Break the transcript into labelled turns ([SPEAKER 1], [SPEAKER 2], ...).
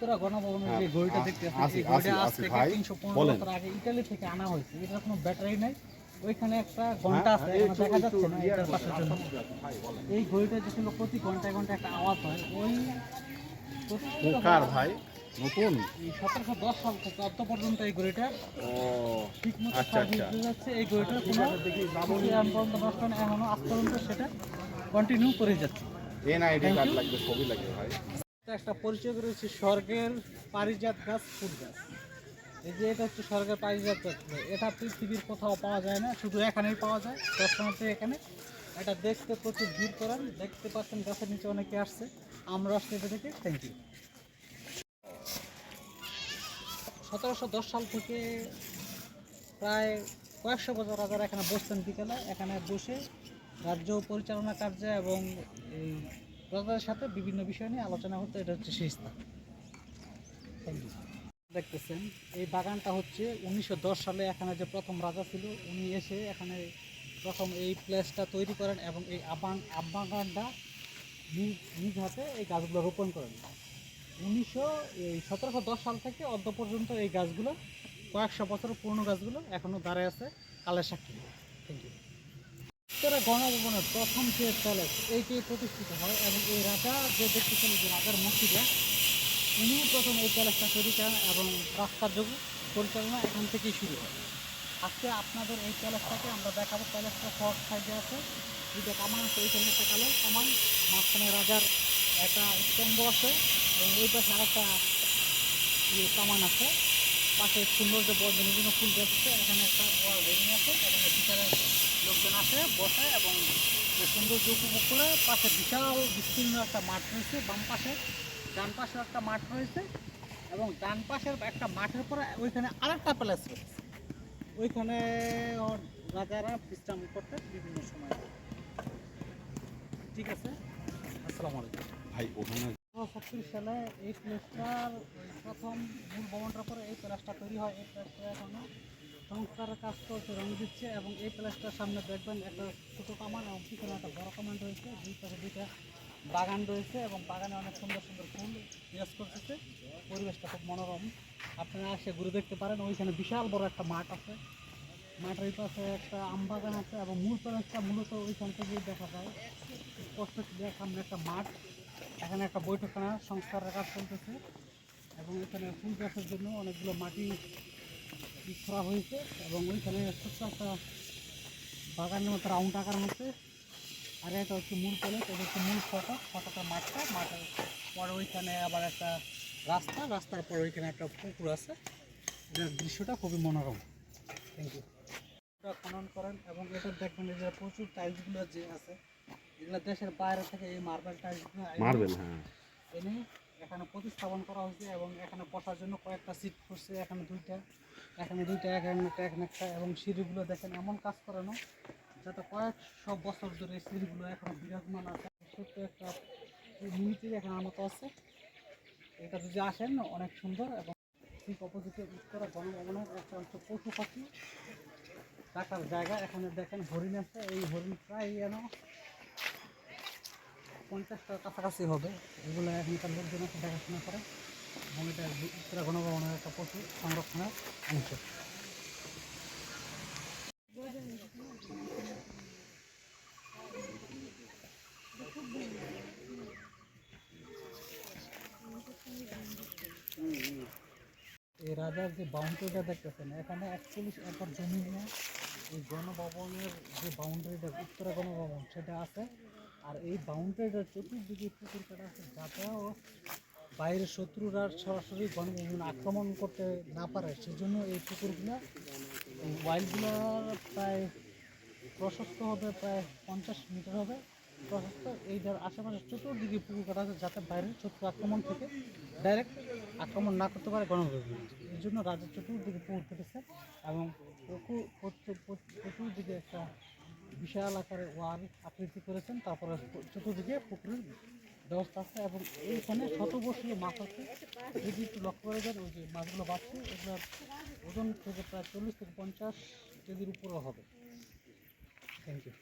[SPEAKER 1] উত্তরা গণভবনের যে ঘড়িটা দেখতেছেন, এই ঘড়িটা আজ থেকে 315 বছর আগে ইতালি থেকে আনা হয়েছে। এটার কোনো ব্যাটারি নাই, ওইখানে একটা ঘন্টা আছে, এখানে দেখা যাচ্ছে না এটার পাশের জন্য। এই ঘড়িটা যে ছিল প্রতি ঘন্টায় ঘন্টায় একটা আওয়াজ হয়, ওই
[SPEAKER 2] ভাই নতুন
[SPEAKER 1] 1710 সাল থেকে অত পর্যন্ত এই ঘড়িটা ঠিক মতো
[SPEAKER 2] আচ্ছা
[SPEAKER 1] সার্ভিস দিয়ে যাচ্ছে। এই ঘড়িটার কোনো পর্যন্ত নষ্ট নেই, এখনো আজ পর্যন্ত সেটা কন্টিনিউ করে যাচ্ছে।
[SPEAKER 2] এনআইডি কার্ড লাগবে, ছবি লাগবে ভাই।
[SPEAKER 1] একটা পরিচয় করেছি স্বর্গের পারিজাত গাছ, ফুল গাছ। এই যে এটা হচ্ছে স্বর্গের পারিজাত গাছ, এটা পৃথিবীর কোথাও পাওয়া যায় না, শুধু এখানেই পাওয়া যায়, দর্শনার্থী এখানে। এটা দেখতে প্রচুর ভিড় করেন, দেখতে পাচ্ছেন গাছের নিচে অনেকে আসছে, আমরা আসছি এটা থেকে। Thank you. 1710 সাল থেকে প্রায় কয়েকশো বছর রাজারা এখানে বসতেন বিকেলে, এখানে বসে রাজ্য পরিচালনা কার্যে এবং এই রাজাদের সাথে বিভিন্ন বিষয় নিয়ে আলোচনা হতো। এটা হচ্ছে সেই স্থান। Thank you. দেখতেছেন এই বাগানটা হচ্ছে 1910 সালে এখানে যে প্রথম রাজা ছিল উনি এসে এখানে প্রথম এই প্লেসটা তৈরি করেন এবং এই বাগানটা নিজ হাতে এই গাছগুলো রোপণ করেন। 1710 সাল থেকে অদ্য পর্যন্ত এই গাছগুলো কয়েকশো বছর পুরনো গাছগুলো এখনো দাঁড়ায় আছে, কালের সাক্ষী। Thank you. উত্তরা গণভবনের প্রথম যে প্যালেস এইটি প্রতিষ্ঠিত হয় এবং এই রাজা যে দেখতেছেন যে রাজার মূর্তিটা, উনি প্রথম এই প্যালেসটা তৈরি করেন এবং রাস্তার যোগ পরিচালনা এখান থেকেই শুরু হয়। আজকে আপনাদের এই প্যালেসটাকে আমরা দেখাবো। প্যালেসটা শর্ট সাইডে আছে, দুটো কামান আছে, ওইখানে একটা কালো কামান, মাঝখানে রাজার একটা স্তম্ভ আছে এবং ওই পাশে আরেকটা কামান আছে। পাশে সুন্দর যে বিভিন্ন ফুল গাছ আছে, এখানে একটা ওয়াল রেলিং আছে, এখানে বিশালের লোকজন আসে বসে এবং যে সৌন্দর্য উপভোগ করে। পাশে বিশাল বিস্তীর্ণ একটা মাঠ রয়েছে, বাম পাশে ডান পাশেও একটা মাঠ রয়েছে এবং ডান পাশের একটা মাঠের পরে ওইখানে আরেকটা প্যালেস রয়েছে, ওইখানে রাজারা বিশ্রাম করতে বিভিন্ন সময়। ঠিক আছে, আসসালামু আলাইকুম
[SPEAKER 2] ভাই। ওখানে
[SPEAKER 1] 1936 সালে এই প্লেসটার প্রথম মূল ভবনটার পরে এই প্লেসটা তৈরি হয়। এই প্লেসটা এখনো সংস্কারের কাজ চলছে, রং দিচ্ছে এবং এই প্লেসটার সামনে দেখবেন একটা ছোটো কামান এবং পিছনে একটা বড় কামান রয়েছে, দুই পাশে দুইটা বাগান রয়েছে এবং বাগানে অনেক সুন্দর সুন্দর ফুল বিরাজ করতেছে। পরিবেশটা খুব মনোরম, আপনারা এসে ঘুরে দেখতে পারেন। ওইখানে বিশাল বড় একটা মাঠ আছে, মাঠের পাশে একটা আম বাগান আছে এবং মূল প্যালেসটা মূলত ওইখান থেকেই দেখা যায় স্পষ্ট। সামনে একটা মাঠ, এখানে একটা বৈঠকখানা সংস্কারের কাজ চলতেছে এবং এখানে ফুল গাছের জন্য অনেকগুলো মাটি খোঁড়া হয়েছে এবং ওইখানে ছোট্ট একটা বাগানের মতো রাউন্ড আকার মধ্যে। আর এটা হচ্ছে মূল প্যালেস, এটা হচ্ছে মূল ফটকের মাঠটা। মাঠের পরে ওইখানে আবার একটা রাস্তার পরে ওইখানে একটা পুকুর আছে। এটার দৃশ্যটা খুবই মনোরম। Thank you. খনন করেন এবং এটা দেখবেন যে প্রচুর টাইলসগুলো যে আছে, এগুলো দেশের বাইরে থেকে এই মার্বেল টাইলসগুলো এনে এখানে প্রতিস্থাপন করা হয়েছে এবং এখানে বসার জন্য কয়েকটা সিট করছে, এখানে দুইটা, এখানে একটা এবং সিঁড়িগুলো দেখেন এমন কাজ করানো যাতে কয়েকশো বছর ধরে এই সিঁড়িগুলো এখনো বিরাজমান আছে। ছোট্ট একটা মিনিটের এখানে মতো আছে, এটা যদি আসেন অনেক সুন্দর। এবং ঠিক অপোজিটে উত্তরা গণভবনের একটা হচ্ছে পশু পাখি রাখার জায়গা, এখানে দেখেন হরিণ আছে। এই হরিণ প্রায় যেন 50টার কাছাকাছি হবে। এগুলো এখানকার লোকজন আছে দেখাশোনা করে এবং এটা উত্তরা গণভবনের একটা পশু সংরক্ষণের অংশ। এই রাজার যে বাউন্ডারিটা দেখতেছেন, এখানে 41 একর জমি নিয়ে এই গণভবনের যে বাউন্ডারিটা উত্তরা গণভবন সেটা আছে। আর এই বাউন্ডারিটার চতুর্দিকে পুকুর কাটা আছে, যাতেও বাইরের শত্রুরা সরাসরি গণভবন আক্রমণ করতে না পারে, সেজন্য এই পুকুরগুলো, এই ওয়াইলগুলো প্রায় প্রশস্ত হবে, প্রায় 50 মিটার হবে প্রশস্ত। এইটার আশেপাশে চতুর্দিকে পুকুর কাটা আছে, যাতে বাইরের শত্রু আক্রমণ থেকে ডাইরেক্ট আক্রমণ না করতে পারে গণভবন। এই জন্য রাজা চতুর্দিকে পুকুর কেটেছে এবং চতুর্দিকে একটা বিশাল আকারের ওয়াল আকৃতি করেছেন। তারপরে চতুর্দিকে পুকুরের ব্যবস্থা আছে এবং এইখানে শতবর্ষীয় মাছ আছে। যদি একটু লক্ষ্য করে যান, ওই যে মাছগুলো বাড়ছে, এগুলোর ওজন থেকে প্রায় 40 থেকে 50 কেজির উপরেও হবে। Thank you.